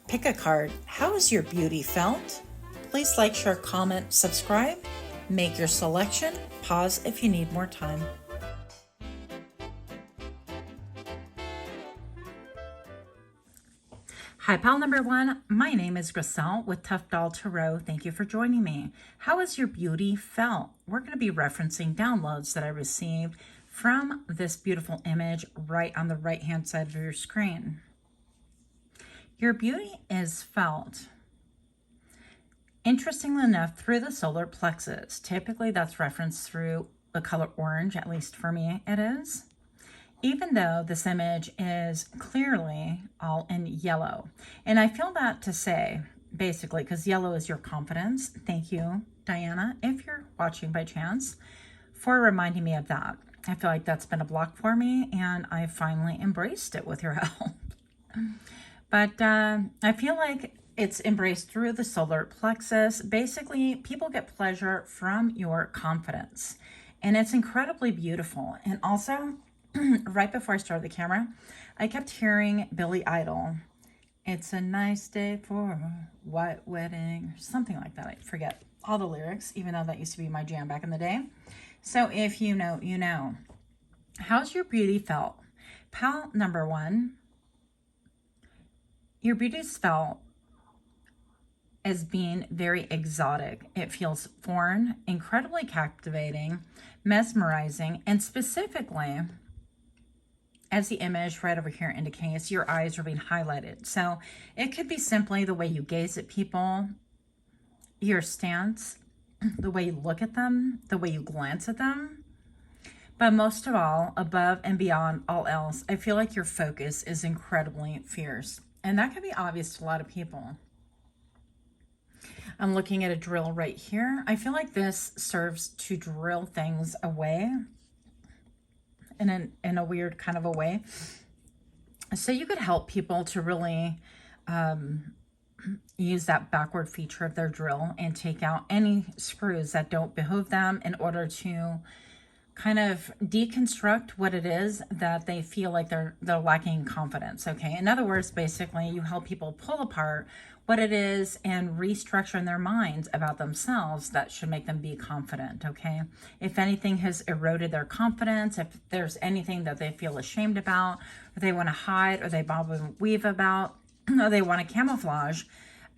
Pickacard, how is your beauty felt? Please like, share, comment, subscribe. Make your selection. Pause if you need more time. Hi, pal number one. My name is Griselle with Tough Doll Tarot. Thank you for joining me. How is your beauty felt? We're going to be referencing downloads that I received from this beautiful image right on the right-hand side of your screen. Your beauty is felt, interestingly enough, through the solar plexus. Typically, that's referenced through the color orange, at least for me it is. Even though this image is clearly all in yellow. And I feel that to say, basically, because yellow is your confidence. Thank you, Diana, if you're watching by chance, for reminding me of that. I feel like that's been a block for me, and I finally embraced it with your help. But I feel like it's embraced through the solar plexus. Basically, people get pleasure from your confidence. And it's incredibly beautiful. And also, right before I started the camera, I kept hearing Billy Idol. It's a nice day for a white wedding, or something like that. I forget all the lyrics, even though that used to be my jam back in the day. So if you know, you know. How's your beauty felt? Pal number one, your beauty is felt as being very exotic. It feels foreign, incredibly captivating, mesmerizing, and specifically, as the image right over here indicates, your eyes are being highlighted. So it could be simply the way you gaze at people, your stance, the way you look at them, the way you glance at them. But most of all, above and beyond all else, I feel like your focus is incredibly fierce. And that can be obvious to a lot of people. I'm looking at a drill right here. I feel like this serves to drill things away in a weird kind of a way. So you could help people to really use that backward feature of their drill and take out any screws that don't behoove them in order to kind of deconstruct what it is that they feel like they're lacking confidence. Okay, in other words, basically you help people pull apart what it is and restructure in their minds about themselves that should make them be confident. Okay, if anything has eroded their confidence, if there's anything that they feel ashamed about, or they want to hide, or they bob and weave about, or they want to camouflage,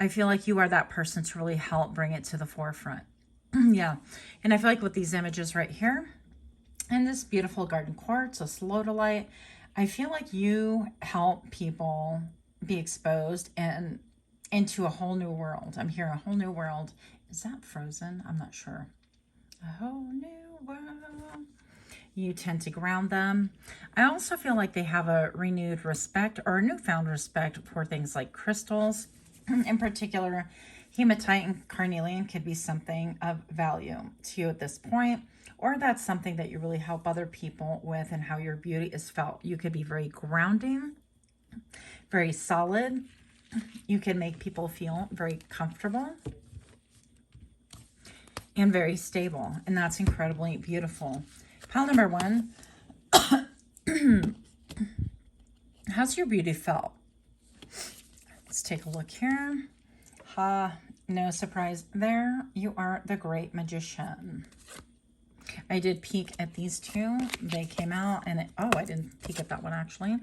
I feel like you are that person to really help bring it to the forefront. Yeah, and I feel like with these images right here, and this beautiful garden quartz, this lodolite, I feel like you help people be exposed and into a whole new world. I'm hearing a whole new world. Is that Frozen? I'm not sure. A whole new world. You tend to ground them. I also feel like they have a renewed respect or a newfound respect for things like crystals. In particular, hematite and carnelian could be something of value to you at this point. Or that's something that you really help other people with and how your beauty is felt. You could be very grounding, very solid. You can make people feel very comfortable and very stable. And that's incredibly beautiful. Pile number one, how's your beauty felt? Let's take a look here. No surprise there. You are the great magician. I did peek at these two. They came out and oh, I didn't peek at that one actually.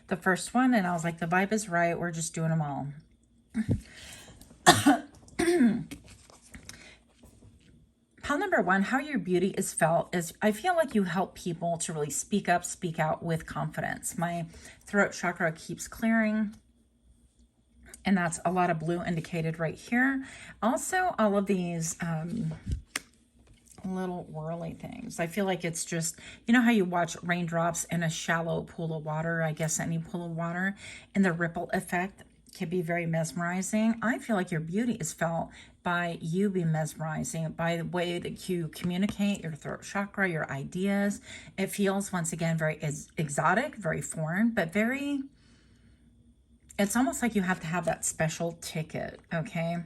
The first one, and I was like, the vibe is right. We're just doing them all. Pile number one, how your beauty is felt is I feel like you help people to really speak up, speak out with confidence. My throat chakra keeps clearing. And that's a lot of blue indicated right here. Also, all of these little whirly things. I feel like it's just, you know how you watch raindrops in a shallow pool of water, I guess any pool of water, and the ripple effect can be very mesmerizing. I feel like your beauty is felt by you being mesmerizing, by the way that you communicate your throat chakra, your ideas. It feels, once again, very exotic, very foreign, but very, it's almost like you have to have that special ticket, okay,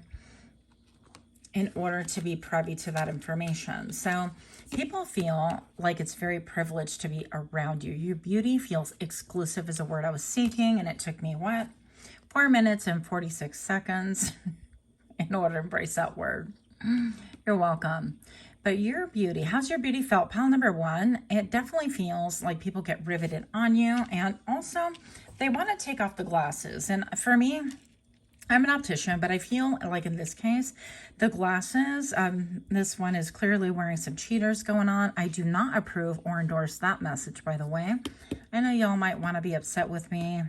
in order to be privy to that information. So people feel like it's very privileged to be around you. Your beauty feels exclusive is a word I was seeking, and it took me, what, 4 minutes and 46 seconds in order to embrace that word. You're welcome. But your beauty, how's your beauty felt? Pile number 1, it definitely feels like people get riveted on you, and also they want to take off the glasses. And for me, I'm an optician, but I feel like in this case, the glasses, this one is clearly wearing some cheaters going on. I do not approve or endorse that message, by the way. I know y'all might want to be upset with me.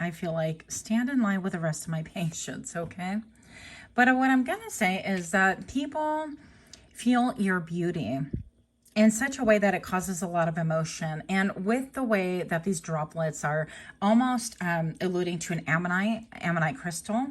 I feel like stand in line with the rest of my patients, okay? But what I'm going to say is that people feel your beauty in such a way that it causes a lot of emotion. And with the way that these droplets are almost alluding to an ammonite crystal,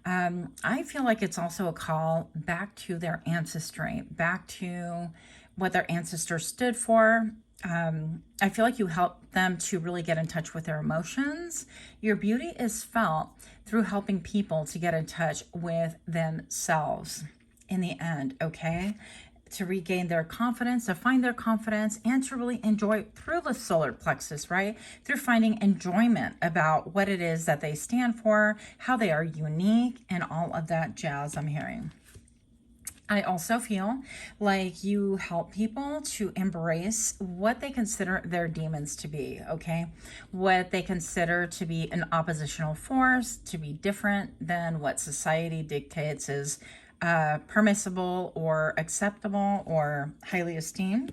I feel like it's also a call back to their ancestry, back to what their ancestors stood for. I feel like you help them to really get in touch with their emotions. Your beauty is felt through helping people to get in touch with themselves in the end, okay? To regain their confidence, to find their confidence, and to really enjoy through the solar plexus, right? Through finding enjoyment about what it is that they stand for, how they are unique, and all of that jazz I'm hearing. I also feel like you help people to embrace what they consider their demons to be, okay? What they consider to be an oppositional force, to be different than what society dictates is permissible or acceptable or highly esteemed.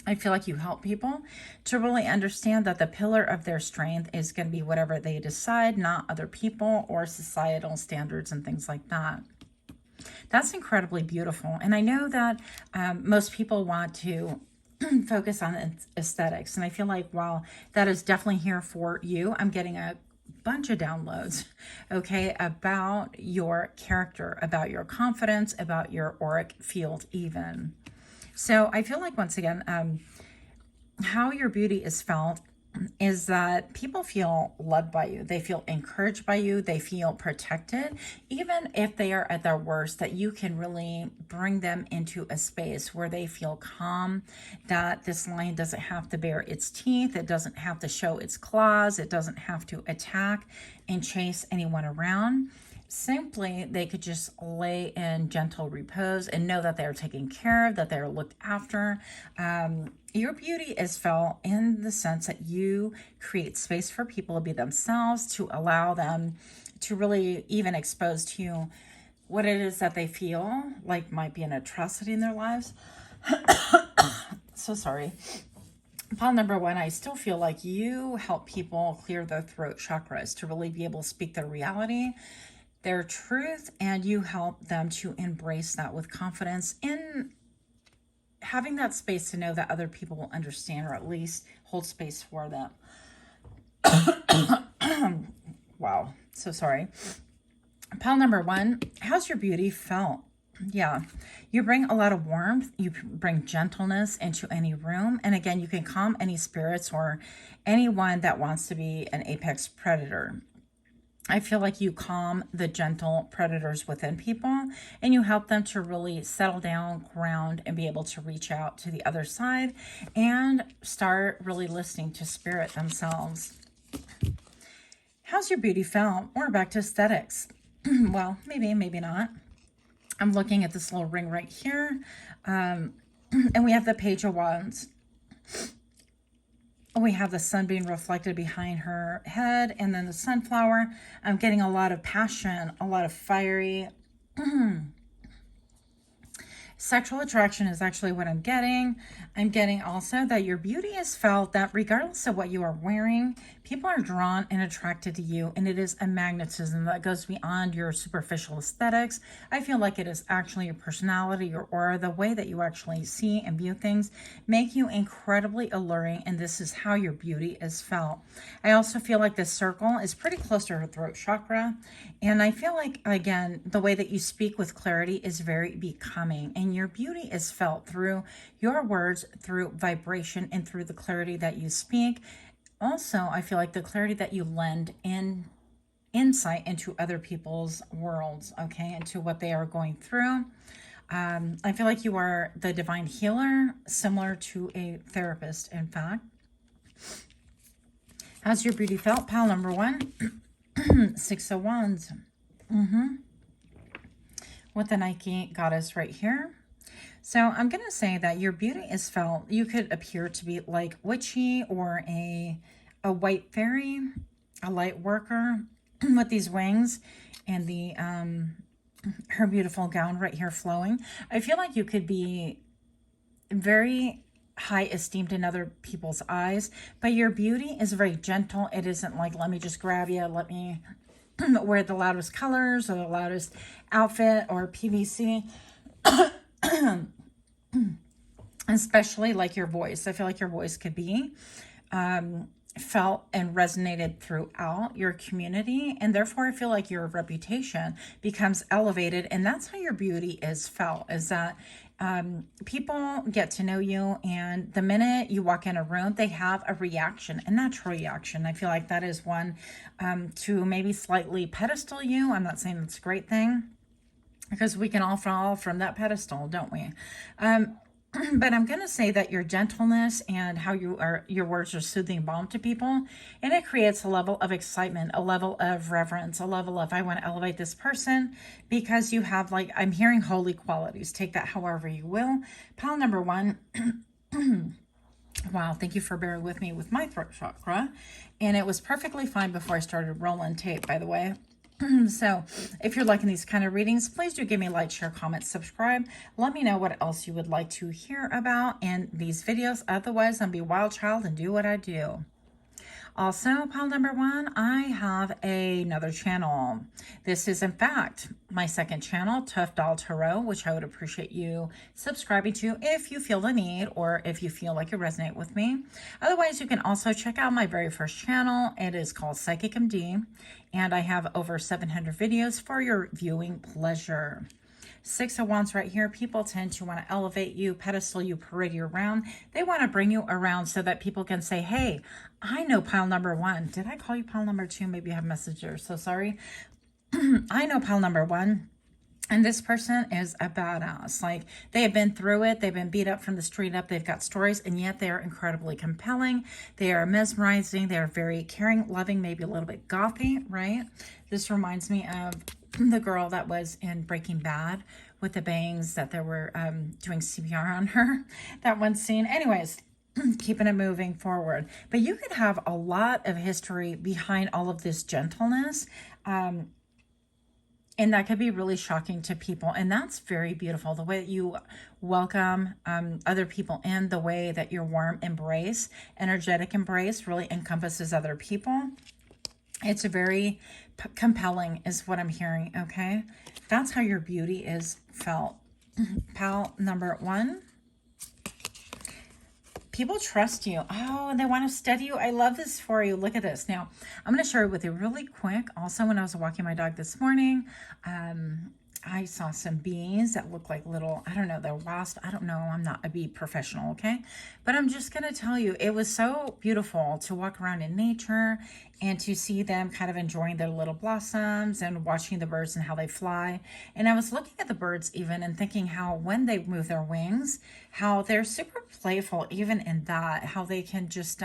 I feel like you help people to really understand that the pillar of their strength is going to be whatever they decide, not other people or societal standards and things like that. That's incredibly beautiful. And I know that most people want to focus on aesthetics. And I feel like while that is definitely here for you, I'm getting a bunch of downloads, okay, about your character, about your confidence, about your auric field even. So I feel like, once again, how your beauty is felt is that people feel loved by you. They feel encouraged by you. They feel protected. Even if they are at their worst, that you can really bring them into a space where they feel calm, that this lion doesn't have to bare its teeth. It doesn't have to show its claws. It doesn't have to attack and chase anyone around. Simply, they could just lay in gentle repose and know that they're taken care of, that they're looked after. Your beauty is felt in the sense that you create space for people to be themselves, to allow them to really even expose to you what it is that they feel like might be an atrocity in their lives. So sorry. Pile number 1, I still feel like you help people clear their throat chakras to really be able to speak their reality, their truth, and you help them to embrace that with confidence in having that space to know that other people will understand, or at least hold space for them. Wow, so sorry. Pile number 1, how's your beauty felt? Yeah, you bring a lot of warmth. You bring gentleness into any room. And again, you can calm any spirits or anyone that wants to be an apex predator. I feel like you calm the gentle predators within people, and you help them to really settle down, ground, and be able to reach out to the other side and start really listening to spirit themselves. How's your beauty felt? We're back to aesthetics. Well, maybe, maybe not. I'm looking at this little ring right here, and we have the Page of Wands. We have the sun being reflected behind her head, and then the sunflower. I'm getting a lot of passion, a lot of fiery. Sexual attraction is actually what I'm getting. I'm getting also that your beauty is felt, that regardless of what you are wearing, people are drawn and attracted to you, and it is a magnetism that goes beyond your superficial aesthetics. I feel like it is actually your personality, your aura, the way that you actually see and view things make you incredibly alluring, and this is how your beauty is felt. I also feel like this circle is pretty close to her throat chakra, and I feel like, again, the way that you speak with clarity is very becoming, and your beauty is felt through your words, through vibration, and through the clarity that you speak. Also, I feel like the clarity that you lend in insight into other people's worlds, okay, into what they are going through. I feel like you are the divine healer, similar to a therapist, in fact. How's your beauty felt? Pile number 1. Six of Wands. With the Nike goddess right here. So I'm going to say that your beauty is felt. You could appear to be like witchy or a white fairy, a light worker with these wings and the her beautiful gown right here flowing. I feel like you could be very high esteemed in other people's eyes, but your beauty is very gentle. It isn't like, let me just grab you, let me wear the loudest colors or the loudest outfit or PVC. Especially like your voice. I feel like your voice could be felt and resonated throughout your community, and therefore I feel like your reputation becomes elevated, and that's how your beauty is felt, is that people get to know you, and the minute you walk in a room, they have a reaction, a natural reaction. I feel like that is one to maybe slightly pedestal you. I'm not saying that's a great thing, because we can all fall from that pedestal, don't we? But I'm going to say that your gentleness and how your words are soothing balm to people, and it creates a level of excitement, a level of reverence, a level of, I want to elevate this person, because you have, like, I'm hearing holy qualities. Take that however you will. Pile number one. Wow, thank you for bearing with me with my throat chakra. And it was perfectly fine before I started rolling tape, by the way. So if you're liking these kind of readings, please do give me a like, share, comment, subscribe. Let me know what else you would like to hear about in these videos. Otherwise, I'm be a wild child and do what I do. Also, pile number one, I have another channel. This is, in fact, my second channel, Tough Doll Tarot, which I would appreciate you subscribing to if you feel the need or if you feel like you resonate with me. Otherwise, you can also check out my very first channel. It is called PsychicMD, and I have over 700 videos for your viewing pleasure. Six of Wands right here. People tend to want to elevate you, pedestal you, parade you around. They want to bring you around so that people can say, hey, I know pile number one. Did I call you pile number two? Maybe you have a message there. So sorry. I know pile number one. And this person is a badass. Like, they have been through it. They've been beat up from the street up. They've got stories, and yet they are incredibly compelling. They are mesmerizing. They are very caring, loving, maybe a little bit gothy, right? This reminds me of the girl that was in Breaking Bad with the bangs that they were doing CPR on her. That one scene. Anyways, keeping it moving forward. But you could have a lot of history behind all of this gentleness. And that could be really shocking to people. And that's very beautiful. The way that you welcome other people in, the way that your warm embrace, energetic embrace really encompasses other people. It's very compelling is what I'm hearing, okay? That's how your beauty is felt. Pile number one. People trust you. Oh, and they want to study you. I love this for you. Look at this. Now, I'm going to share it with you really quick. Also, when I was walking my dog this morning, I saw some bees that look like little, I don't know, they're wasp. I don't know. I'm not a bee professional, okay? But I'm just going to tell you, it was so beautiful to walk around in nature and to see them kind of enjoying their little blossoms and watching the birds and how they fly. And I was looking at the birds even and thinking how when they move their wings, how they're super playful even in that, how they can just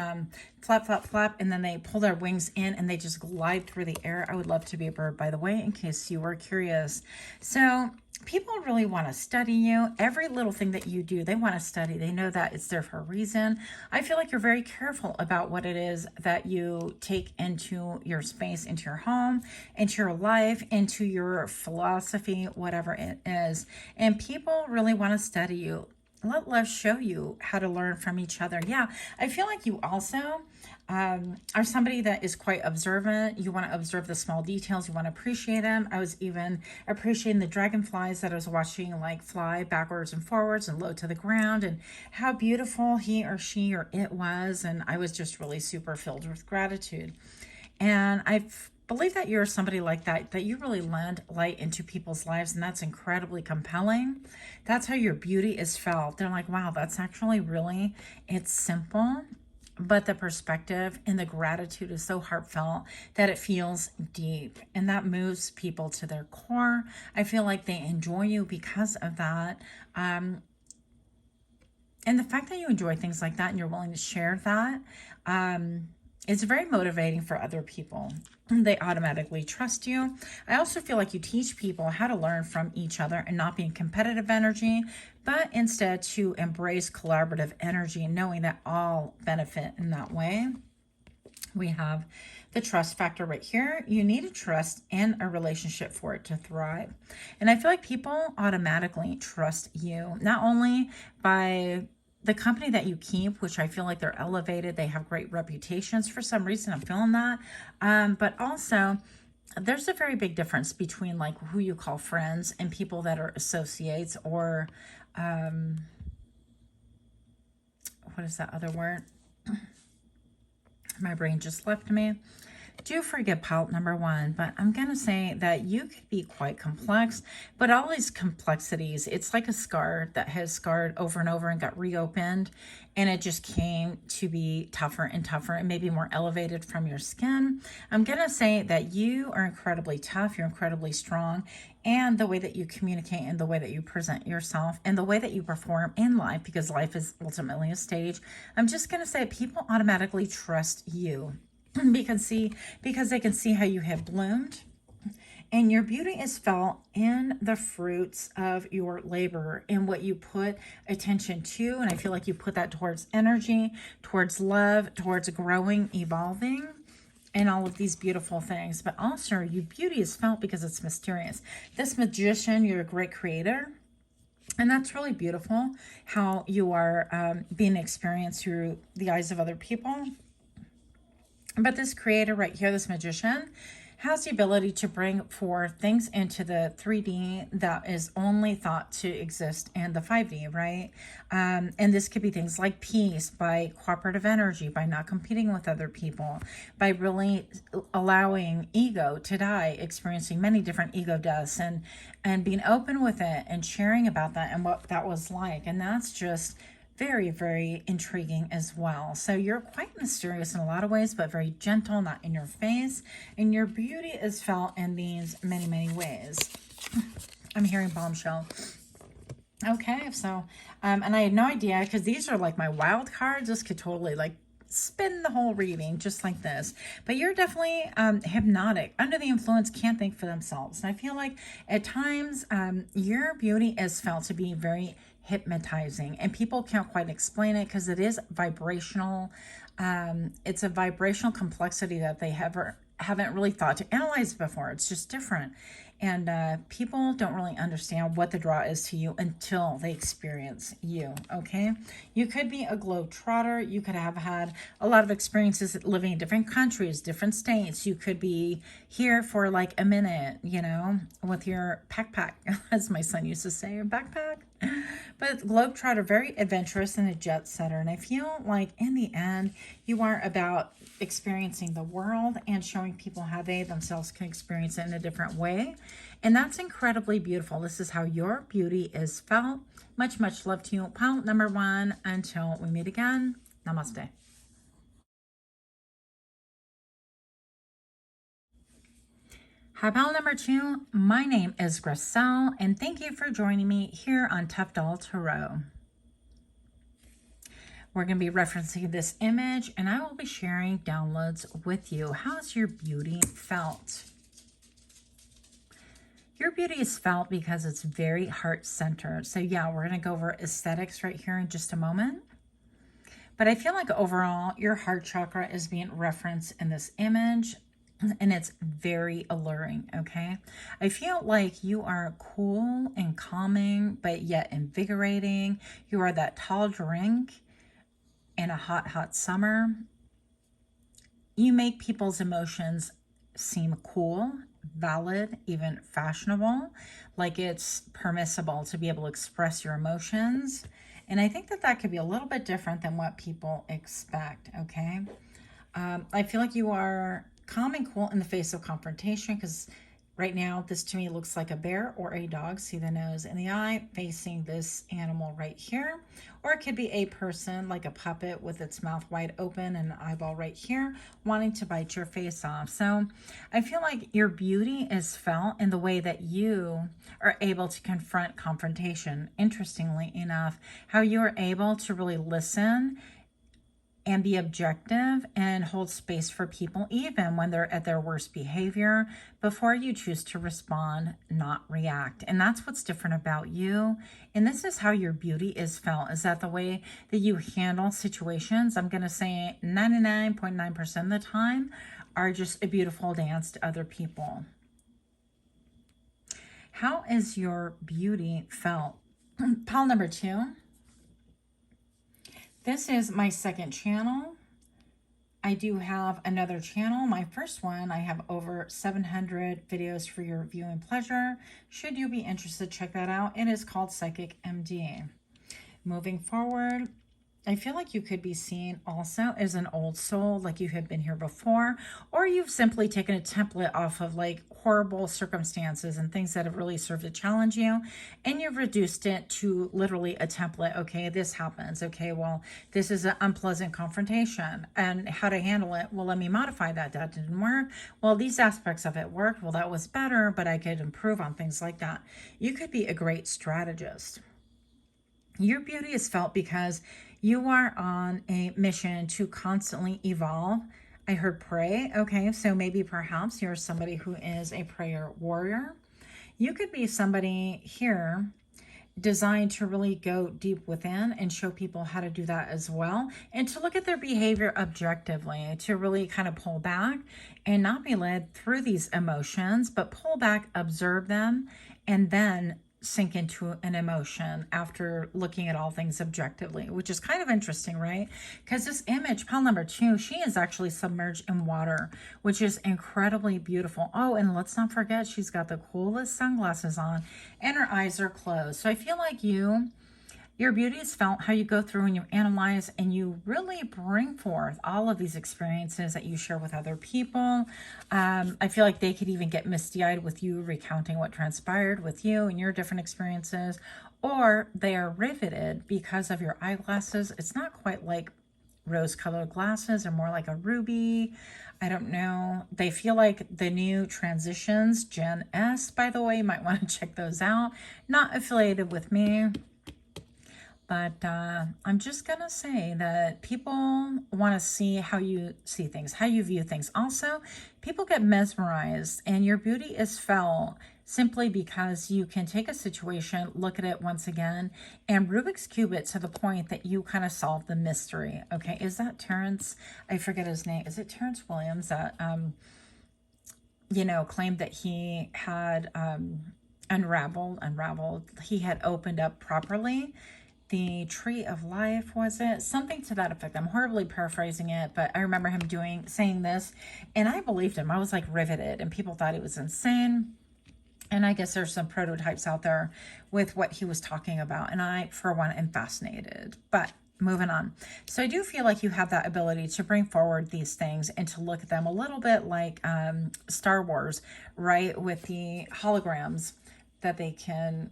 flap, flap, flap, and then they pull their wings in and they just glide through the air. I would love to be a bird, by the way, in case you were curious. So people really want to study you. Every little thing that you do, they want to study. They know that it's there for a reason. I feel like you're very careful about what it is that you take into your space, into your home, into your life, into your philosophy, whatever it is. And people really want to study you. Let love show you how to learn from each other. Yeah, I feel like you also are somebody that is quite observant. You want to observe the small details. You want to appreciate them. I was even appreciating the dragonflies that I was watching, like, fly backwards and forwards and low to the ground, and how beautiful he or she or it was. And I was just really super filled with gratitude. And I believe that you're somebody like that, that you really lend light into people's lives, and that's incredibly compelling. That's how your beauty is felt. They're like, wow, that's actually really, it's simple, but the perspective and the gratitude is so heartfelt that it feels deep, and that moves people to their core. I feel like they enjoy you because of that. And the fact that you enjoy things like that and you're willing to share that, it's very motivating for other people. They automatically trust you. I also feel like you teach people how to learn from each other and not be in competitive energy, but instead to embrace collaborative energy, knowing that all benefit in that way. We have the trust factor right here. You need to trust in a relationship for it to thrive. And I feel like people automatically trust you, not only by the company that you keep, which I feel like they're elevated, they have great reputations. For some reason, I'm feeling that. But also, there's a very big difference between like who you call friends and people that are associates, or what is that other word? My brain just left me. Do forget pile number one, but I'm going to say that you could be quite complex, but all these complexities, it's like a scar that has scarred over and over and got reopened, and it just came to be tougher and tougher and maybe more elevated from your skin. I'm going to say that you are incredibly tough, you're incredibly strong, and the way that you communicate and the way that you present yourself and the way that you perform in life, because life is ultimately a stage. I'm just going to say people automatically trust you because they can see how you have bloomed, and your beauty is felt in the fruits of your labor and what you put attention to. And I feel like you put that towards energy, towards love, towards growing, evolving, and all of these beautiful things. But also your beauty is felt because it's mysterious. This magician, you're a great creator. And that's really beautiful how you are being experienced through the eyes of other people. But this creator right here, this magician, has the ability to bring forth things into the 3D that is only thought to exist in the 5D, right? And this could be things like peace, by cooperative energy, by not competing with other people, by really allowing ego to die, experiencing many different ego deaths, and being open with it and sharing about that and what that was like. And that's just very, very intriguing as well. So you're quite mysterious in a lot of ways, but very gentle, not in your face. And your beauty is felt in these many, many ways. I'm hearing bombshell. Okay, so, and I had no idea, because these are like my wild cards. This could totally like spin the whole reading just like this. But you're definitely hypnotic, under the influence, can't think for themselves. And I feel like at times your beauty is felt to be very hypnotizing, and people can't quite explain it because it is vibrational. It's a vibrational complexity that they haven't really thought to analyze before. It's just different. And people don't really understand what the draw is to you until they experience you, okay? You could be a globetrotter. You could have had a lot of experiences living in different countries, different states. You could be here for like a minute, you know, with your backpack, as my son used to say, your backpack. But globetrotter, very adventurous and a jet setter. And I feel like in the end, you are about experiencing the world and showing people how they themselves can experience it in a different way. And that's incredibly beautiful. This is how your beauty is felt. Much, much love to you. Pile number one. Until we meet again, namaste. Hi, pile number two. My name is Griselle, and thank you for joining me here on Untitled Tarot. We're going to be referencing this image, and I will be sharing downloads with you. How's your beauty felt? Your beauty is felt because it's very heart-centered. So yeah, we're going to go over aesthetics right here in just a moment. But I feel like overall, your heart chakra is being referenced in this image, and it's very alluring, okay? I feel like you are cool and calming, but yet invigorating. You are that tall drink in a hot, hot summer. You make people's emotions seem cool, valid, even fashionable, like it's permissible to be able to express your emotions. And I think that that could be a little bit different than what people expect, okay? I feel like you are calm and cool in the face of confrontation, because right now this to me looks like a bear or a dog. See the nose and the eye facing this animal right here. Or it could be a person, like a puppet with its mouth wide open and an eyeball right here, wanting to bite your face off. So I feel like your beauty is felt in the way that you are able to confront confrontation. Interestingly enough, how you are able to really listen and be objective and hold space for people even when they're at their worst behavior before you choose to respond, not react. And that's what's different about you. And this is how your beauty is felt, is that the way that you handle situations, I'm going to say 99.9% of the time, are just a beautiful dance to other people. How is your beauty felt? Pile number 2. This is my second channel. I do have another channel. My first one, I have over 700 videos for your viewing pleasure. Should you be interested, check that out. It is called PsychicMD. Moving forward, I feel like you could be seen also as an old soul, like you have been here before, or you've simply taken a template off of like horrible circumstances and things that have really served to challenge you, and you've reduced it to literally a template. Okay, this happens. Okay, well, this is an unpleasant confrontation, and how to handle it. Well, let me modify that. That didn't work. Well, these aspects of it worked. Well, that was better, but I could improve on things like that. You could be a great strategist. Your beauty is felt because you are on a mission to constantly evolve. I heard pray. Okay, so maybe perhaps you're somebody who is a prayer warrior. You could be somebody here designed to really go deep within and show people how to do that as well, and to look at their behavior objectively, to really kind of pull back and not be led through these emotions, but pull back, observe them, and then sink into an emotion after looking at all things objectively, which is kind of interesting, right? Because this image, pile number 2, she is actually submerged in water, which is incredibly beautiful. Oh, and let's not forget, she's got the coolest sunglasses on and her eyes are closed. So I feel like your beauty is felt how you go through and you analyze and you really bring forth all of these experiences that you share with other people. I feel like they could even get misty-eyed with you recounting what transpired with you and your different experiences, or they are riveted because of your eyeglasses. It's not quite like rose-colored glasses, or more like a ruby. I don't know. They feel like the new transitions, Gen S, by the way. You might want to check those out. Not affiliated with me. But I'm just going to say that people want to see how you see things, how you view things. Also, people get mesmerized, and your beauty is felt simply because you can take a situation, look at it once again, and Rubik's Cube it to the point that you kind of solve the mystery. Okay, is that Terrence? I forget his name. Is it Terrence Williams that, you know, claimed that he had unraveled. He had opened up properly the tree of life, was it? Something to that effect. I'm horribly paraphrasing it, but I remember him saying this, and I believed him. I was like riveted, and people thought he was insane. And I guess there's some prototypes out there with what he was talking about, and I, for one, am fascinated. But moving on. So I do feel like you have that ability to bring forward these things and to look at them a little bit like Star Wars, right? With the holograms that they can,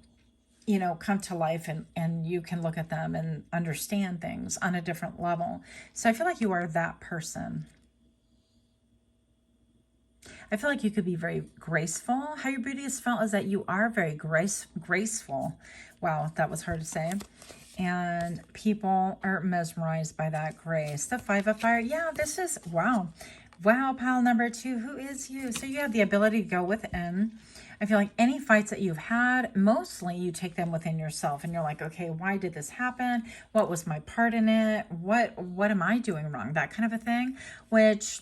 you know, come to life, and you can look at them and understand things on a different level. So I feel like you are that person. I feel like you could be very graceful. How your beauty is felt is that you are very graceful. Wow, that was hard to say. And people are mesmerized by that grace. The 5 of Fire. Yeah, this is, wow. Wow, pile number 2. Who is you? So you have the ability to go within. I feel like any fights that you've had, mostly you take them within yourself, and you're like, okay, why did this happen? What was my part in it? What am I doing wrong? That kind of a thing, which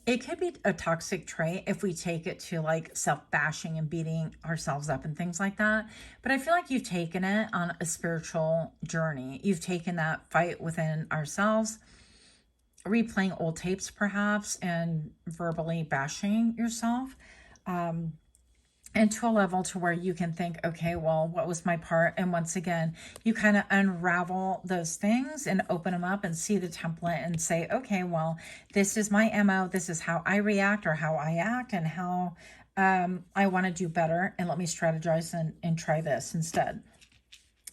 it could be a toxic trait if we take it to like self-bashing and beating ourselves up and things like that. But I feel like you've taken it on a spiritual journey. You've taken that fight within ourselves, replaying old tapes perhaps, and verbally bashing yourself. And to a level to where you can think, okay, well, what was my part? And once again, you kind of unravel those things and open them up and see the template and say, okay, well, this is my MO. This is how I react or how I act, and how I want to do better. And let me strategize and try this instead.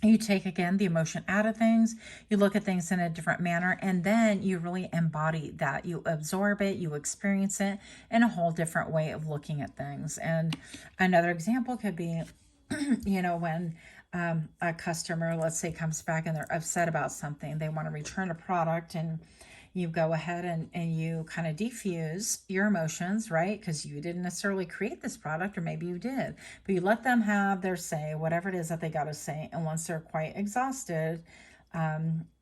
You take, again, the emotion out of things. You look at things in a different manner, and then you really embody that. You absorb it, you experience it in a whole different way of looking at things. And another example could be, you know, when a customer, let's say, comes back and they're upset about something, they want to return a product, and you go ahead and you kind of diffuse your emotions, right? Because you didn't necessarily create this product, or maybe you did, but you let them have their say, whatever it is that they got to say. And once they're quite exhausted,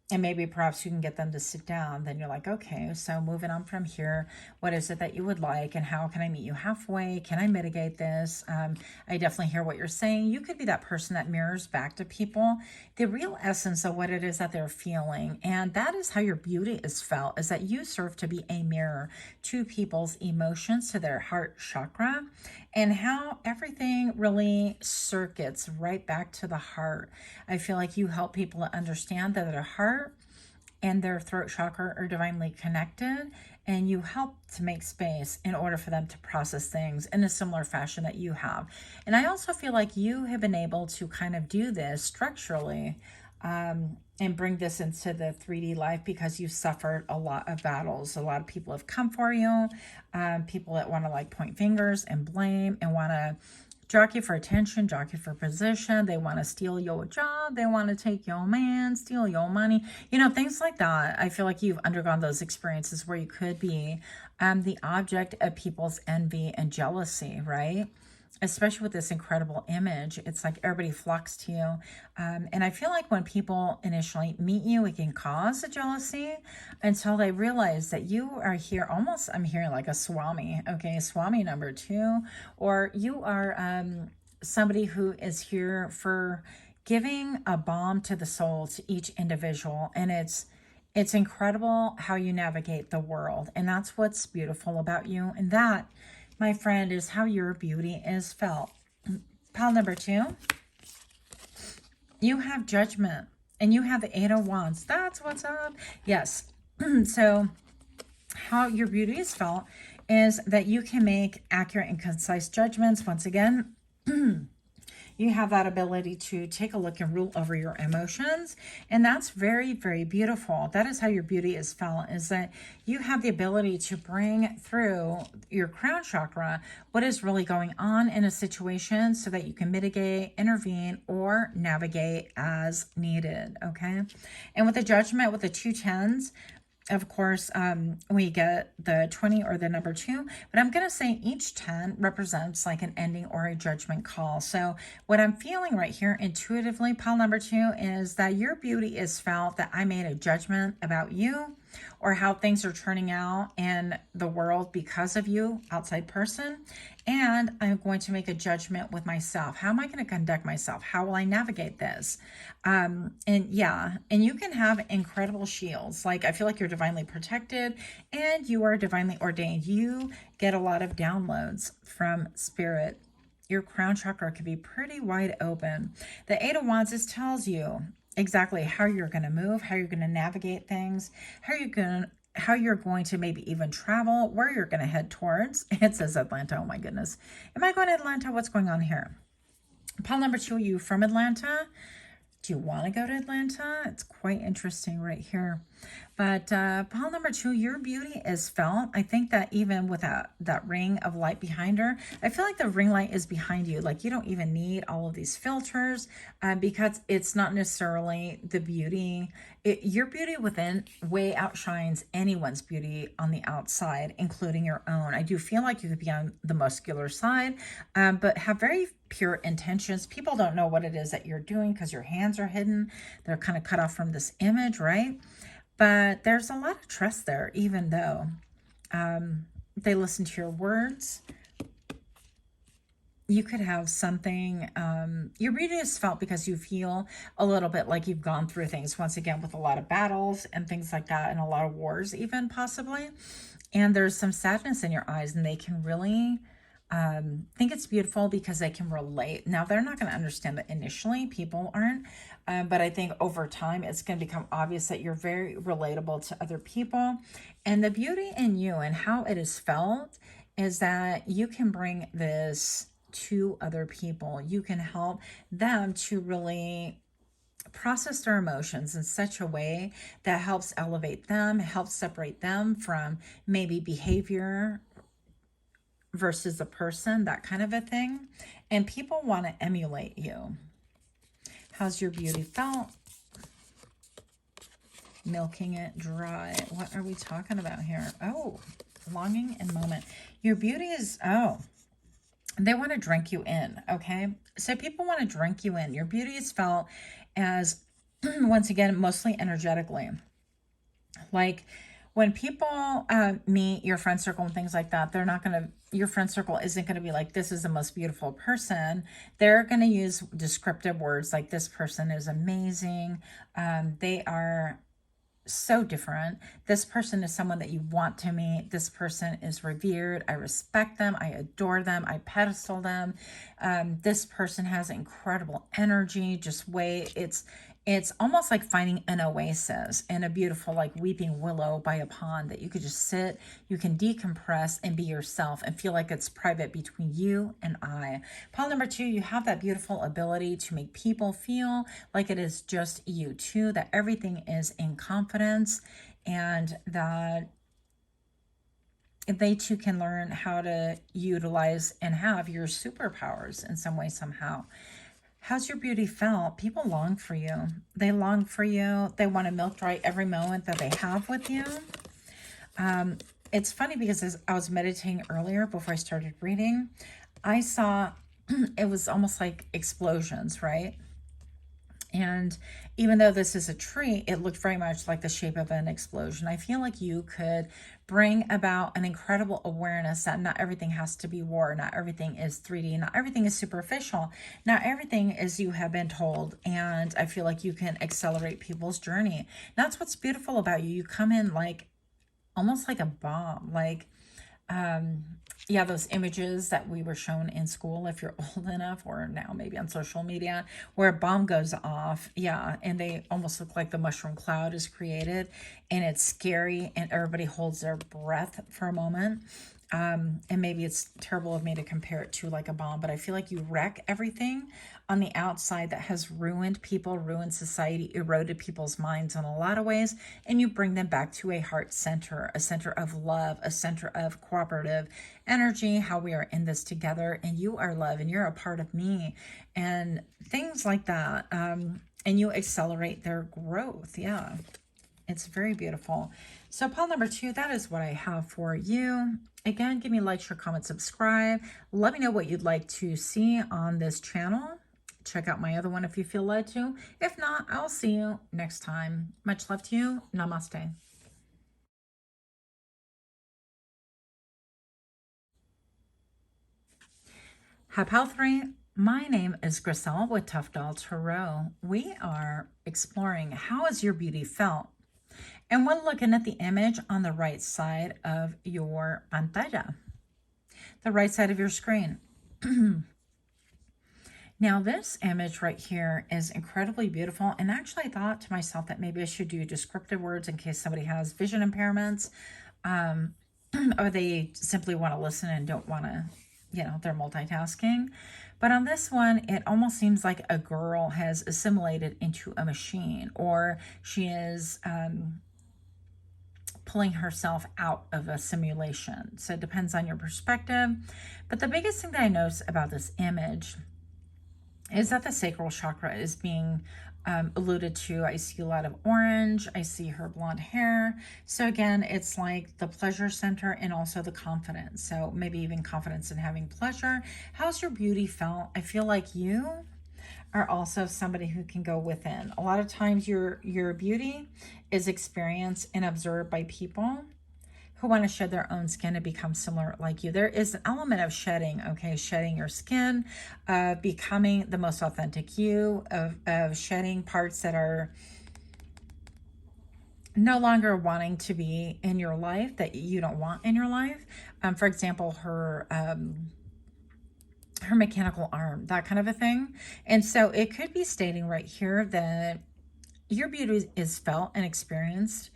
and maybe perhaps you can get them to sit down, then you're like, okay, so moving on from here, what is it that you would like, and how can I meet you halfway? Can I mitigate this? I definitely hear what you're saying. You could be that person that mirrors back to people the real essence of what it is that they're feeling. And that is how your beauty is felt, is that you serve to be a mirror to people's emotions, to their heart chakra, and how everything really circuits right back to the heart. I feel like you help people to understand that their heart and their throat chakra are divinely connected, and you help to make space in order for them to process things in a similar fashion that you have. And I also feel like you have been able to kind of do this structurally, and bring this into the 3D life, because you've suffered a lot of battles. A lot of people have come for you, people that want to like point fingers and blame and want to jockey for attention, jockey for position. They want to steal your job. They want to take your man, steal your money, things like that. I feel like you've undergone those experiences where you could be the object of people's envy and jealousy, right? Especially with this incredible image. It's like everybody flocks to you. And I feel like when people initially meet you, it can cause a jealousy until they realize that you are here, almost, I'm hearing like a Swami, okay, Swami number 2, or you are somebody who is here for giving a balm to the soul to each individual. And it's incredible how you navigate the world. And that's what's beautiful about you. And that, my friend, is how your beauty is felt. Pile number 2, you have judgment, and you have the 8 of Wands. That's what's up. Yes. So how your beauty is felt is that you can make accurate and concise judgments. Once again, you have that ability to take a look and rule over your emotions. And that's very, very beautiful. That is how your beauty is felt, is that you have the ability to bring through your crown chakra what is really going on in a situation, so that you can mitigate, intervene, or navigate as needed. Okay. And with the judgment, with the 2 tens, of course, we get the 20 or the number 2, but I'm going to say each 10 represents like an ending or a judgment call. So what I'm feeling right here intuitively, pile number 2, is that your beauty is felt, that I made a judgment about you, or how things are turning out in the world because of you, outside person. And I'm going to make a judgment with myself. How am I going to conduct myself? How will I navigate this? And you can have incredible shields. Like, I feel like you're divinely protected and you are divinely ordained. You get a lot of downloads from spirit. Your crown chakra could be pretty wide open. The 8 of Wands, this tells you exactly how you're going to move, how you're going to navigate things, how you're going to maybe even travel, where you're going to head towards. It says Atlanta. Oh my goodness. Am I going to Atlanta? What's going on here? Pile number 2, are you from Atlanta? Do you want to go to Atlanta? It's quite interesting right here. But pile number 2, your beauty is felt. I think that even with that ring of light behind her, I feel like the ring light is behind you. Like, you don't even need all of these filters, because it's not necessarily the beauty. Your beauty within way outshines anyone's beauty on the outside, including your own. I do feel like you could be on the muscular side, but have very pure intentions. People don't know what it is that you're doing because your hands are hidden. They're kind of cut off from this image, right? But there's a lot of trust there, even though they listen to your words. You could have something, your beauty is felt because you feel a little bit like you've gone through things, once again, with a lot of battles and things like that, and a lot of wars even, possibly. And there's some sadness in your eyes, and they can really think it's beautiful because they can relate. Now, they're not going to understand that initially. People aren't. But I think over time, it's going to become obvious that you're very relatable to other people. And the beauty in you and how it is felt is that you can bring this to other people. You can help them to really process their emotions in such a way that helps elevate them, helps separate them from maybe behavior versus a person, that kind of a thing. And people want to emulate you. How's your beauty felt? Milking it dry. What are we talking about here? Oh, longing and moment. Your beauty is, oh, they want to drink you in, okay? So people want to drink you in. Your beauty is felt as, once again, mostly energetically. Like when people meet your friend circle and things like that, they're not going to, your friend circle isn't going to be like, this is the most beautiful person. They're going to use descriptive words like, this person is amazing. They are so different. This person is someone that you want to meet. This person is revered. I respect them. I adore them. I pedestal them. This person has incredible energy. Just way it's almost like finding an oasis in a beautiful, like weeping willow by a pond that you could just sit, you can decompress and be yourself and feel like it's private between you and I. Pile number 2, you have that beautiful ability to make people feel like it is just you too, that everything is in confidence, and that they too can learn how to utilize and have your superpowers in some way, somehow. How's your beauty felt? People long for you. They long for you. They want to milk dry every moment that they have with you. It's funny because as I was meditating earlier before I started reading, I saw it was almost like explosions, right? And even though this is a tree, it looked very much like the shape of an explosion. I feel like you could bring about an incredible awareness that not everything has to be war. Not everything is 3D. Not everything is superficial. Not everything is you have been told. And I feel like you can accelerate people's journey. That's what's beautiful about you. You come in like almost like a bomb. Like, yeah, those images that we were shown in school, if you're old enough, or now maybe on social media, where a bomb goes off. Yeah, and they almost look like the mushroom cloud is created, and it's scary, and everybody holds their breath for a moment. And maybe it's terrible of me to compare it to like a bomb, but I feel like you wreck everything on the outside that has ruined people, ruined society, eroded people's minds in a lot of ways, and you bring them back to a heart center, a center of love, a center of cooperative energy, how we are in this together, and you are love, and you're a part of me, and things like that. And you accelerate their growth. Yeah, it's very beautiful. So pile number 2, that is what I have for you. Again, give me a like, share, comment, subscribe. Let me know what you'd like to see on this channel. Check out my other one if you feel led to. If not, I'll see you next time. Much love to you. Namaste. Happy Health 3. My name is Griselle with Tough Doll Tarot. We are exploring how is your beauty felt? And we're looking at the image on the right side of your pantalla, the right side of your screen. Now, this image right here is incredibly beautiful. And actually, I thought to myself that maybe I should do descriptive words in case somebody has vision impairments, or they simply want to listen and don't want to, you know, they're multitasking. But on this one, it almost seems like a girl has assimilated into a machine, or she is pulling herself out of a simulation. So it depends on your perspective. But the biggest thing that I notice about this image is that the sacral chakra is being alluded to. I see a lot of orange. I see her blonde hair. So again, it's like the pleasure center and also the confidence. So maybe even confidence in having pleasure. How's your beauty felt? I feel like you are also somebody who can go within. A lot of times your beauty is experienced and observed by people who want to shed their own skin to become similar like you. There is an element of shedding, okay? Shedding your skin, becoming the most authentic you, of shedding parts that are no longer wanting to be in your life, that you don't want in your life. For example, her mechanical arm, that kind of a thing. And so it could be stating right here that your beauty is felt and experienced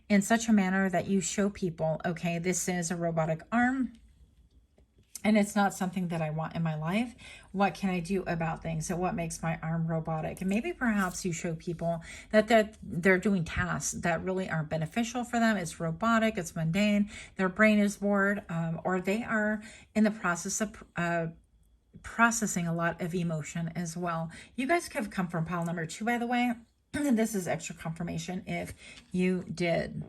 in such a manner that you show people, okay, this is a robotic arm and it's not something that I want in my life. What can I do about things? So what makes my arm robotic? And maybe perhaps you show people that they're doing tasks that really aren't beneficial for them. It's robotic, it's mundane, their brain is bored, or they are in the process of processing a lot of emotion as well. You guys have come from pile number 2, by the way. This is extra confirmation if you did.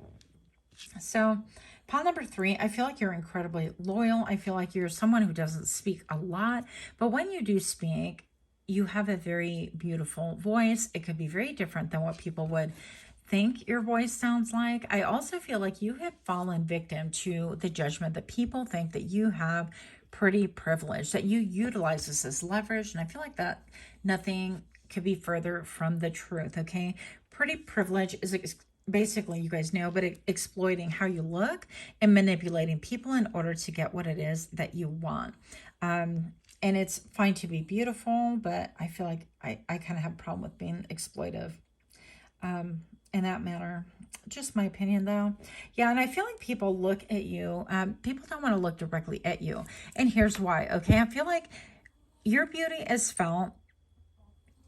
So pile number 3, I feel like you're incredibly loyal. I feel like you're someone who doesn't speak a lot, but when you do speak, you have a very beautiful voice. It could be very different than what people would think your voice sounds like. I also feel like you have fallen victim to the judgment that people think that you have pretty privilege, that you utilize this as leverage. And I feel like that nothing could be further from the truth, okay? Pretty privilege is basically, you guys know, but exploiting how you look and manipulating people in order to get what it is that you want. And it's fine to be beautiful, but I feel like I kind of have a problem with being exploitive in that manner. Just my opinion, though. Yeah, and I feel like people look at you. People don't want to look directly at you. And here's why, okay? I feel like your beauty is felt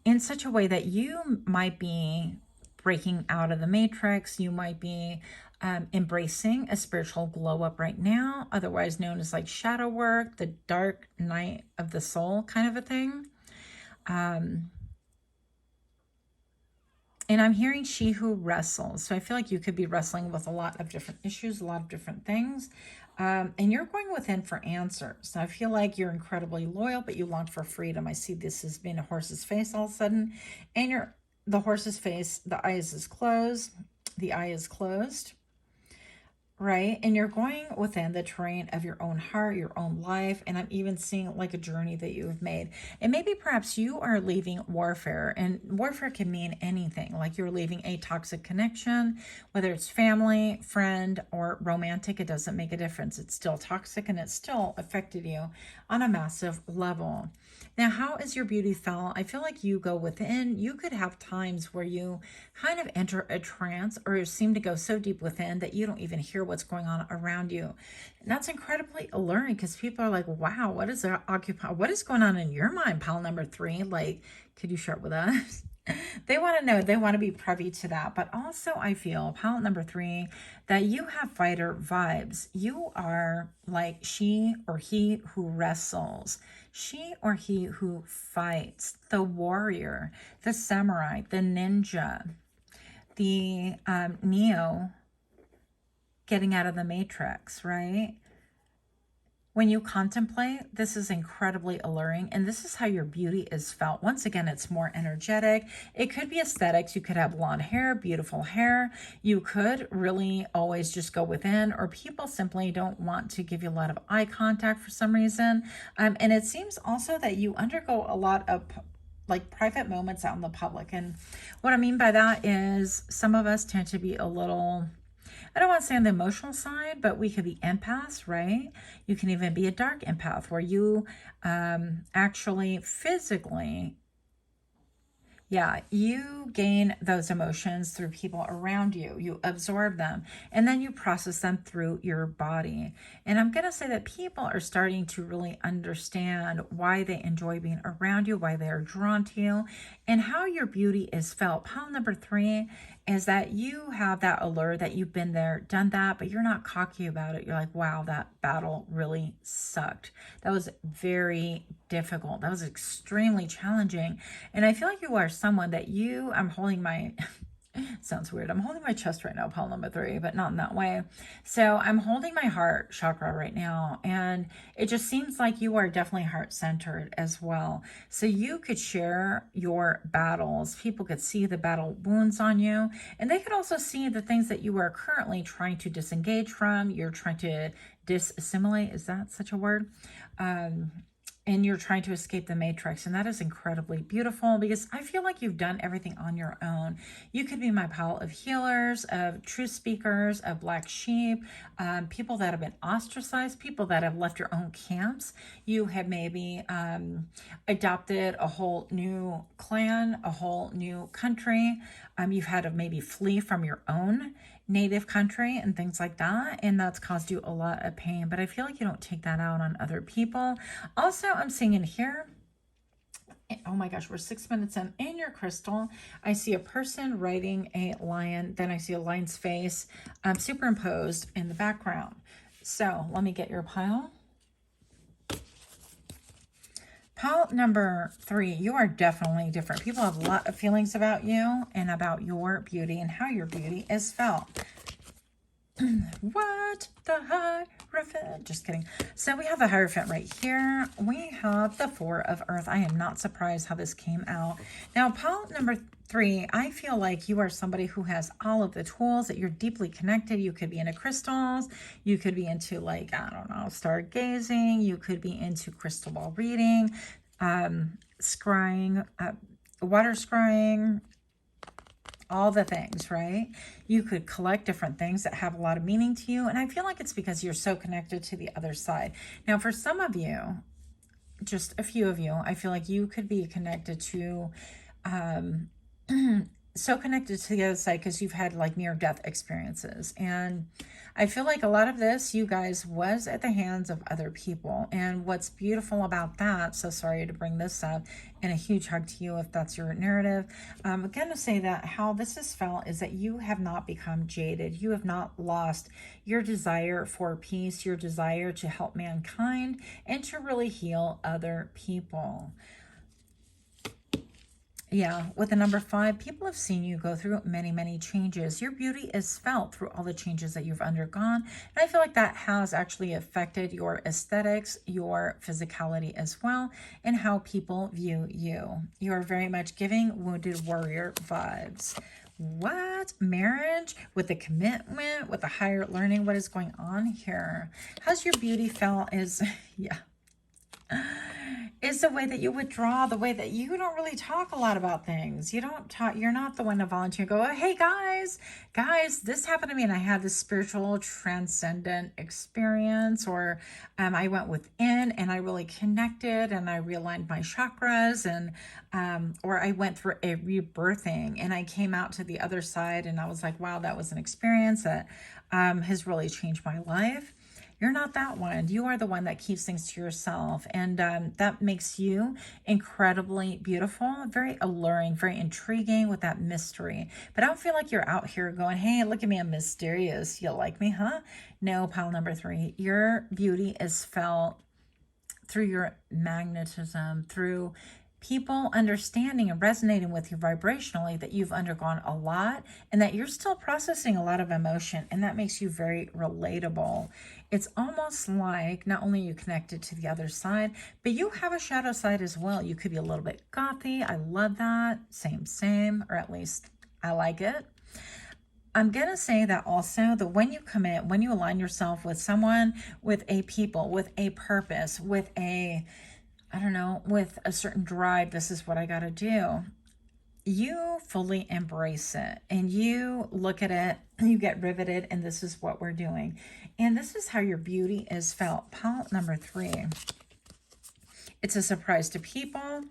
in such a way that you might be breaking out of the matrix. You might be embracing a spiritual glow up right now, otherwise known as like shadow work, the dark night of the soul kind of a thing. And I'm hearing she who wrestles. So I feel like you could be wrestling with a lot of different issues, a lot of different things. And you're going within for answers. So I feel like you're incredibly loyal, but you long for freedom. I see this as being a horse's face all of a sudden. And the horse's face, the eyes is closed. The eye is closed. Right? And you're going within the terrain of your own heart, your own life. And I'm even seeing like a journey that you have made. And maybe perhaps you are leaving warfare. And warfare can mean anything. Like you're leaving a toxic connection, whether it's family, friend, or romantic. It doesn't make a difference. It's still toxic and it still affected you on a massive level. Now, how is your beauty felt? I feel like you go within. You could have times where you kind of enter a trance or seem to go so deep within that you don't even hear what's going on around you. And that's incredibly alluring because people are like, wow, what is going on in your mind, pile number 3? Like, could you share it with us? They want to know, they want to be privy to that. But also I feel, pile number 3, that you have fighter vibes. You are like she or he who wrestles, she or he who fights, the warrior, the samurai, the ninja, the Neo getting out of the matrix, right? When you contemplate, this is incredibly alluring, and this is how your beauty is felt. Once again, it's more energetic. It could be aesthetics. You could have blonde hair, beautiful hair. You could really always just go within, or people simply don't want to give you a lot of eye contact for some reason. And it seems also that you undergo a lot of like private moments out in the public. And what I mean by that is some of us tend to be a little, I don't want to say on the emotional side, but we could be empaths, right? You can even be a dark empath where you actually physically, you gain those emotions through people around you. You absorb them and then you process them through your body. And I'm going to say that people are starting to really understand why they enjoy being around you, why they are drawn to you, and how your beauty is felt. Pile number 3 is that you have that allure that you've been there, done that, but you're not cocky about it. You're like, wow, that battle really sucked. That was very difficult. That was extremely challenging. And I feel like you are someone that I'm holding my, sounds weird. I'm holding my chest right now, pile number 3, but not in that way. So I'm holding my heart chakra right now. And it just seems like you are definitely heart-centered as well. So you could share your battles. People could see the battle wounds on you. And they could also see the things that you are currently trying to disengage from. You're trying to disassimilate. Is that such a word? And you're trying to escape the matrix. And that is incredibly beautiful because I feel like you've done everything on your own. You could be my pile of healers, of truth speakers, of black sheep, people that have been ostracized, people that have left your own camps. You have maybe adopted a whole new clan, a whole new country. You've had to maybe flee from your own native country and things like that, and that's caused you a lot of pain, but I feel like you don't take that out on other people. Also, I'm seeing in here, oh my gosh, we're 6 minutes in your crystal, I see a person riding a lion, then I see a lion's face superimposed in the background. So let me get your pile. Pile number 3, you are definitely different. People have a lot of feelings about you and about your beauty and how your beauty is felt. What? The Hierophant? Just kidding. So we have the Hierophant right here. We have the Four of Earth. I am not surprised how this came out. Now, pile number 3, I feel like you are somebody who has all of the tools, that you're deeply connected. You could be into crystals. You could be into, like, I don't know, stargazing. You could be into crystal ball reading, scrying, water scrying, all the things, right? You could collect different things that have a lot of meaning to you. And I feel like it's because you're so connected to the other side. Now, for some of you, just a few of you, I feel like you could be connected to, so connected to the other side because you've had like near-death experiences. And I feel like a lot of this, you guys, was at the hands of other people. And what's beautiful about that, so sorry to bring this up, and a huge hug to you if that's your narrative. I'm going to say that how this is felt is that you have not become jaded. You have not lost your desire for peace, your desire to help mankind, and to really heal other people. Yeah, with the number 5, people have seen you go through many, many changes. Your beauty is felt through all the changes that you've undergone. And I feel like that has actually affected your aesthetics, your physicality as well, and how people view you. You are very much giving wounded warrior vibes. What? Marriage with the commitment, with the higher learning. What is going on here? How's your beauty felt is, yeah. Is the way that you withdraw, the way that you don't really talk a lot about things. You don't talk, you're not the one to volunteer and go, oh, hey guys, this happened to me and I had this spiritual transcendent experience, or I went within and I really connected and I realigned my chakras, and or I went through a rebirthing and I came out to the other side and I was like, wow, that was an experience that has really changed my life. You're not that one. You are the one that keeps things to yourself. And that makes you incredibly beautiful, very alluring, very intriguing with that mystery. But I don't feel like you're out here going, hey, look at me, I'm mysterious. You like me, huh? No, pile number 3. Your beauty is felt through your magnetism, through people understanding and resonating with you vibrationally, that you've undergone a lot and that you're still processing a lot of emotion, and that makes you very relatable. It's almost like not only are you connected to the other side, but you have a shadow side as well. You could be a little bit gothy. I love that. Same, or at least I like it. I'm going to say that also, that when you commit, when you align yourself with someone, with a people, with a purpose, with a, I don't know, with a certain drive, this is what I got to do, you fully embrace it and you look at it, you get riveted, and this is what we're doing. And this is how your beauty is felt. Pile number 3. It's a surprise to people.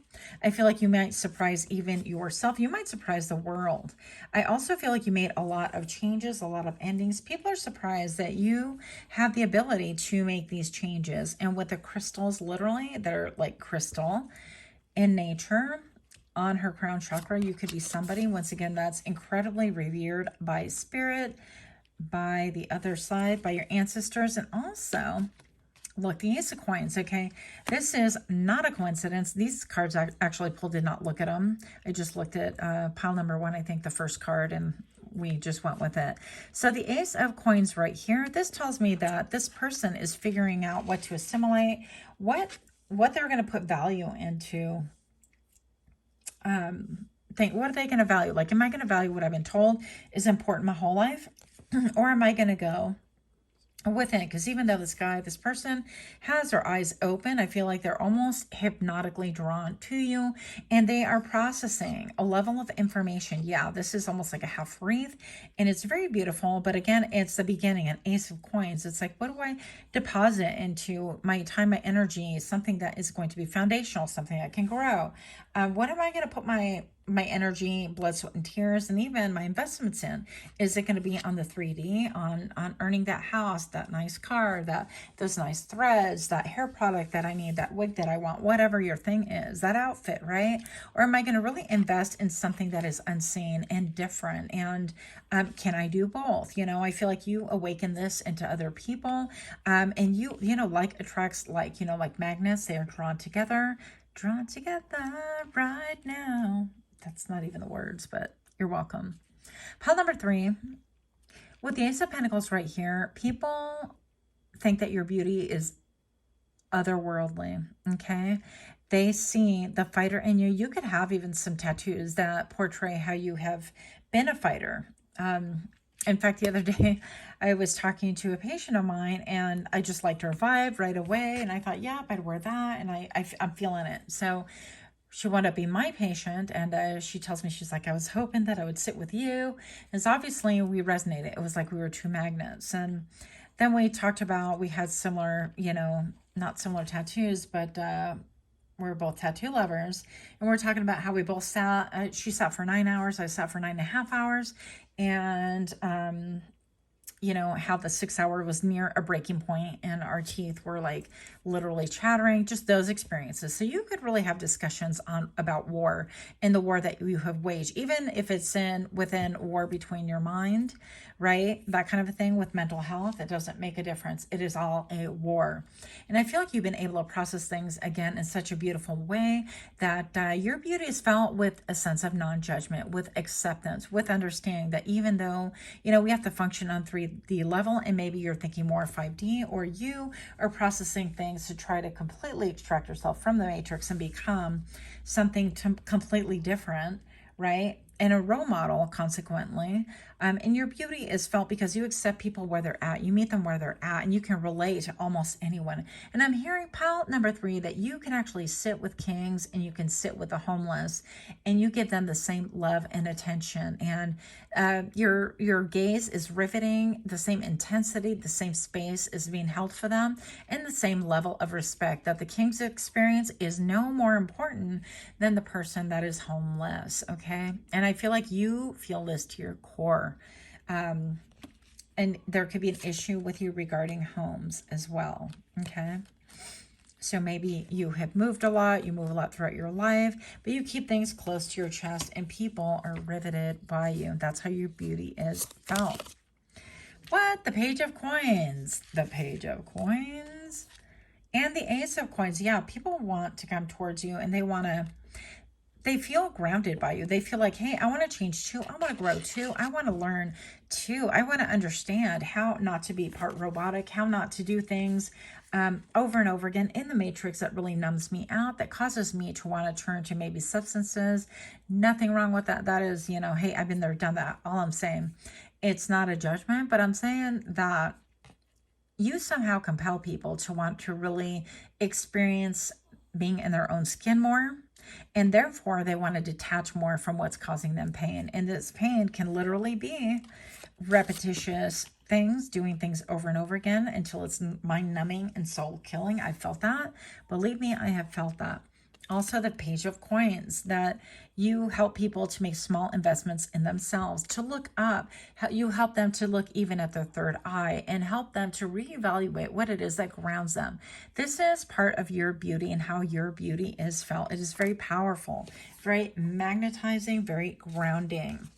I feel like you might surprise even yourself. You might surprise the world. I also feel like you made a lot of changes, a lot of endings. People are surprised that you have the ability to make these changes. And with the crystals, literally, they're like crystal in nature. On her crown chakra, you could be somebody, once again, that's incredibly revered by spirit, by the other side, by your ancestors, and also, look, the Ace of Coins, okay? This is not a coincidence. These cards I actually pulled, did not look at them. I just looked at pile number 1, I think the first card, and we just went with it. So the Ace of Coins right here, this tells me that this person is figuring out what to assimilate, what they're going to put value into. What are they going to value? Like, am I going to value what I've been told is important my whole life? Or am I going to go within it? Because even though this person has their eyes open, I feel like they're almost hypnotically drawn to you, and they are processing a level of information. Yeah, this is almost like a half wreath, and it's very beautiful. But again, it's the beginning, an Ace of Coins. It's like, what do I deposit into my time, my energy, something that is going to be foundational, something that can grow? What am I going to put my energy, blood, sweat, and tears, and even my investments in? Is it going to be on the 3D, on earning that house, that nice car, those nice threads, that hair product that I need, that wig that I want, whatever your thing is, that outfit, right? Or am I going to really invest in something that is unseen and different? And can I do both? You know, I feel like you awaken this into other people, and you know, like attracts like, you know, like magnets, they are drawn together. Drawn together right now. That's not even the words, but you're welcome. Pile number 3. With the Ace of Pentacles right here, people think that your beauty is otherworldly, okay? They see the fighter in you. You could have even some tattoos that portray how you have been a fighter. In fact, the other day, I was talking to a patient of mine, and I just liked her vibe right away, and I thought, yeah, I'd wear that, and I'm feeling it. So she wound up being my patient, and she tells me, she's like, I was hoping that I would sit with you, because obviously we resonated. It was like we were two magnets. And then we talked about, we had similar, not similar tattoos, but we're both tattoo lovers, and we're talking about how we both sat. She sat for 9 hours, I sat for 9.5 hours, and how the 6 hour was near a breaking point and our teeth were like literally chattering, just those experiences. So you could really have discussions about war and the war that you have waged, even if it's within war between your mind, right? That kind of a thing with mental health. It doesn't make a difference. It is all a war. And I feel like you've been able to process things again in such a beautiful way that your beauty is felt with a sense of non-judgment, with acceptance, with understanding that even though, we have to function on 3D level, and maybe you're thinking more 5D, or you are processing things to try to completely extract yourself from the matrix and become something completely different, right? And a role model, consequently. And your beauty is felt because you accept people where they're at. You meet them where they're at, and you can relate to almost anyone. And I'm hearing pile number 3 that you can actually sit with kings, and you can sit with the homeless, and you give them the same love and attention. And your gaze is riveting, the same intensity, the same space is being held for them, and the same level of respect that the king's experience is no more important than the person that is homeless, okay? And I feel like you feel this to your core. And there could be an issue with you regarding homes as well, okay? So maybe you have moved a lot, you move a lot throughout your life, but you keep things close to your chest, and people are riveted by you. That's how your beauty is felt. What? The Page of Coins. The Page of Coins. And the Ace of Coins. Yeah, people want to come towards you, and they feel grounded by you. They feel like, hey, I want to change too. I want to grow too. I want to learn too. I want to understand how not to be part robotic, how not to do things over and over again in the matrix that really numbs me out, that causes me to want to turn to maybe substances. Nothing wrong with that. That is, hey, I've been there, done that. All I'm saying, it's not a judgment, but I'm saying that you somehow compel people to want to really experience being in their own skin more. And therefore, they want to detach more from what's causing them pain. And this pain can literally be repetitious things, doing things over and over again until it's mind-numbing and soul-killing. I felt that. Believe me, I have felt that. Also, the Page of Coins, that you help people to make small investments in themselves, to look up. You help them to look even at their third eye and help them to reevaluate what it is that grounds them. This is part of your beauty and how your beauty is felt. It is very powerful, very magnetizing, very grounding.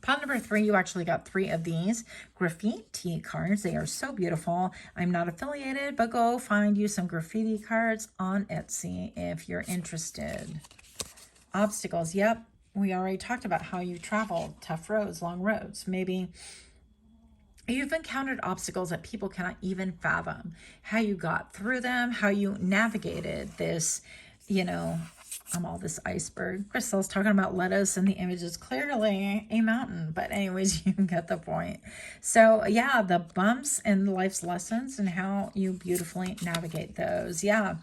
Pile number 3, you actually got 3 of these graffiti cards. They are so beautiful. I'm not affiliated, but go find you some graffiti cards on Etsy if you're interested. Obstacles. Yep, we already talked about how you travel tough roads, long roads. Maybe you've encountered obstacles that people cannot even fathom. How you got through them, how you navigated this, I'm all this iceberg. Crystal's talking about lettuce, and the image is clearly a mountain. But anyways, you get the point. So yeah, the bumps and life's lessons and how you beautifully navigate those. Yeah.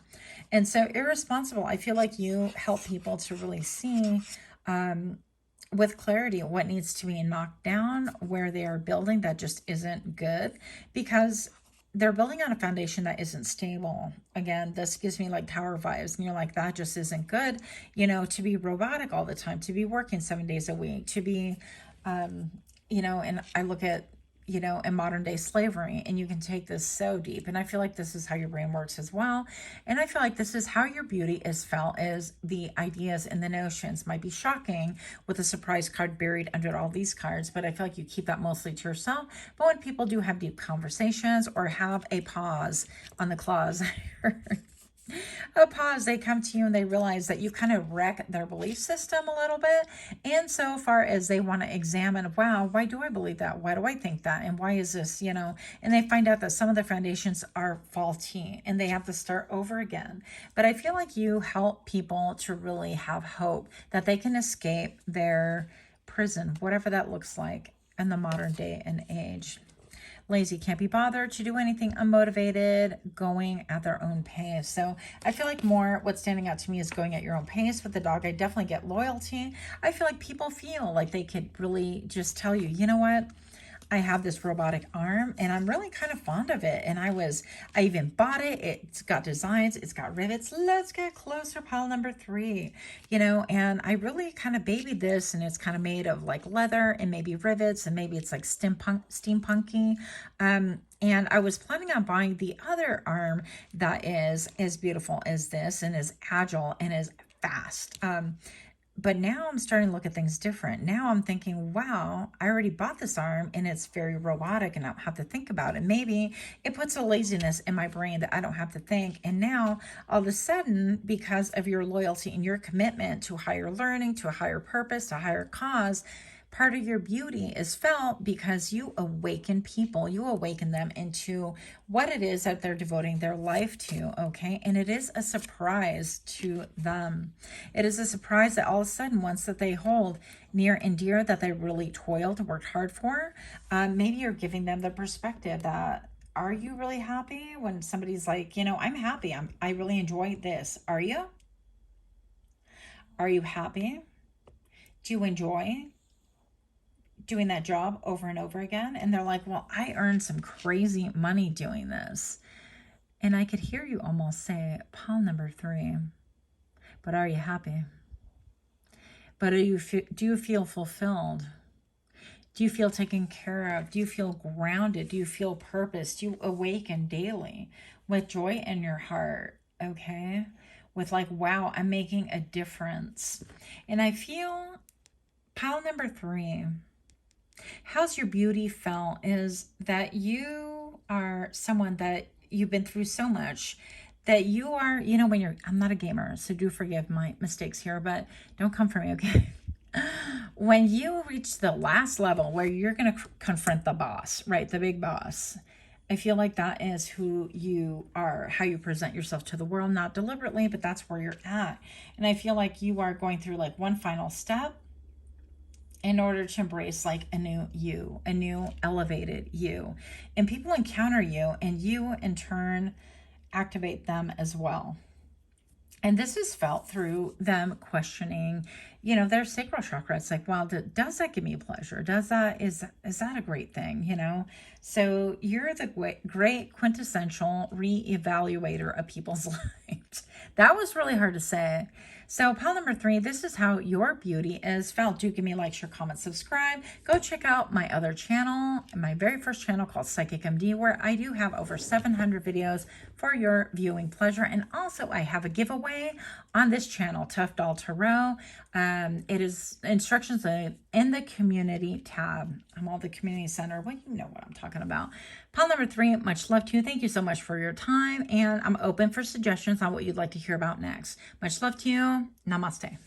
And so irresponsible, I feel like you help people to really see with clarity what needs to be knocked down, where they are building that just isn't good, because they're building on a foundation that isn't stable. Again, this gives me like tower vibes, and you're like, that just isn't good, to be robotic all the time, to be working 7 days a week, to be, and I look at, in modern day slavery, and you can take this so deep. And I feel like this is how your brain works as well. And I feel like this is how your beauty is felt, is the ideas and the notions. Might be shocking with a surprise card buried under all these cards, but I feel like you keep that mostly to yourself. But when people do have deep conversations or have a pause on the claws, a pause, they come to you and they realize that you kind of wreck their belief system a little bit. And so far as they want to examine, wow, why do I believe that? Why do I think that? And why is this, and they find out that some of the foundations are faulty and they have to start over again. But I feel like you help people to really have hope that they can escape their prison, whatever that looks like in the modern day and age. Lazy, can't be bothered to do anything, unmotivated, going at their own pace. So I feel like more what's standing out to me is going at your own pace. With the dog, I definitely get loyalty. I feel like people feel like they could really just tell you, you know what? I have this robotic arm and I'm really kind of fond of it. And I even bought it. It's got designs, it's got rivets. Let's get closer, pile number 3, and I really kind of babied this, and it's kind of made of like leather and maybe rivets, and maybe it's like steampunky. And I was planning on buying the other arm that is as beautiful as this and is agile and is fast. But now I'm starting to look at things different. Now I'm thinking, wow, I already bought this arm and it's very robotic and I don't have to think about it. Maybe it puts a laziness in my brain that I don't have to think. And now all of a sudden, because of your loyalty and your commitment to higher learning, to a higher purpose, to a higher cause, part of your beauty is felt because you awaken people. You awaken them into what it is that they're devoting their life to, okay? And it is a surprise to them. It is a surprise that all of a sudden, once that they hold near and dear, that they really toiled, worked hard for, maybe you're giving them the perspective that, are you really happy? When somebody's like, I'm happy. I really enjoy this. Are you? Are you happy? Do you enjoy doing that job over and over again? And they're like, well, I earned some crazy money doing this. And I could hear you almost say, pile number 3, but are you happy? But do you feel fulfilled? Do you feel taken care of? Do you feel grounded? Do you feel purpose? Do you awaken daily with joy in your heart? Okay. With like, wow, I'm making a difference. And I feel pile number 3, how's your beauty felt is that you are someone that you've been through so much that you are, when I'm not a gamer, so do forgive my mistakes here, but don't come for me, okay? When you reach the last level where you're going to confront the boss, right? The big boss. I feel like that is who you are, how you present yourself to the world, not deliberately, but that's where you're at. And I feel like you are going through like one final step in order to embrace like a new you, a new elevated you. And people encounter you and you in turn activate them as well. And this is felt through them questioning, their sacral chakra. It's like, well, does that give me pleasure? Is that a great thing, So you're the great quintessential re-evaluator of people's lives. That was really hard to say. So pile number 3, this is how your beauty is felt. Do give me a like, share, comment, subscribe. Go check out my other channel, my very first channel called PsychicMD, where I do have over 700 videos for your viewing pleasure. And also I have a giveaway on this channel, Tough Doll Tarot. It is instructions in the community tab. I'm all the community center. Well, you know what I'm talking about. Pile number 3, much love to you. Thank you so much for your time. And I'm open for suggestions on what you'd like to hear about next. Much love to you. Namaste.